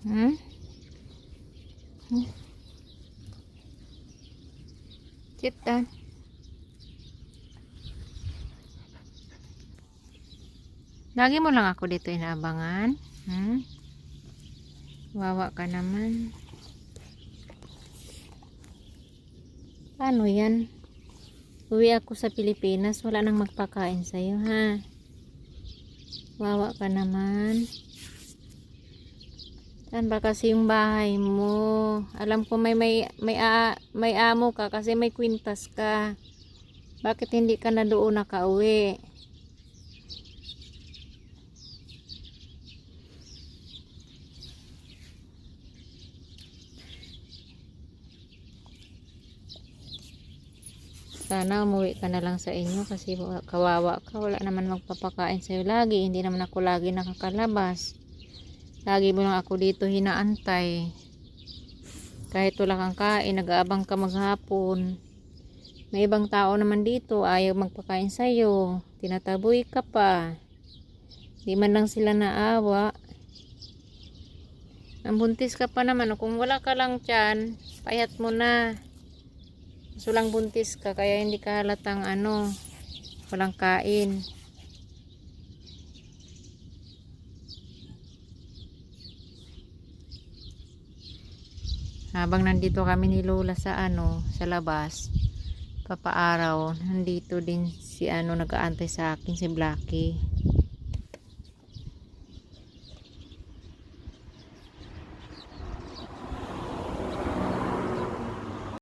Hmm? Sit down. Lagi mo lang ako dito inaabangan. Hmm? Wawa ka naman. Paano yan? Uwi ako sa Pilipinas, wala nang magpakain sa'yo, ha? Wawa ka naman. Saan ba kasi yung bahay mo? Alam ko may amo ka kasi may kwintas ka. Bakit hindi ka na doon nakauwi? Sana umuwi ka na lang sa inyo kasi kawawa ka. Wala naman magpapakain sa'yo lagi. Hindi naman ako lagi nakakalabas. Lagi mo lang ako dito hinaantay. Kahit wala kang kain, nag-aabang ka maghapon. May ibang tao naman dito, ayaw magpakain sa'yo. Tinataboy ka pa. Di man lang sila naawa. Ang buntis ka pa naman. Kung wala ka lang tiyan, payat mo na. So lang buntis ka, kaya hindi ka halatang walang kain. Habang nandito kami ni Lola sa sa labas, papaaraw, nandito din si nag-aantay sa akin, si Blackie.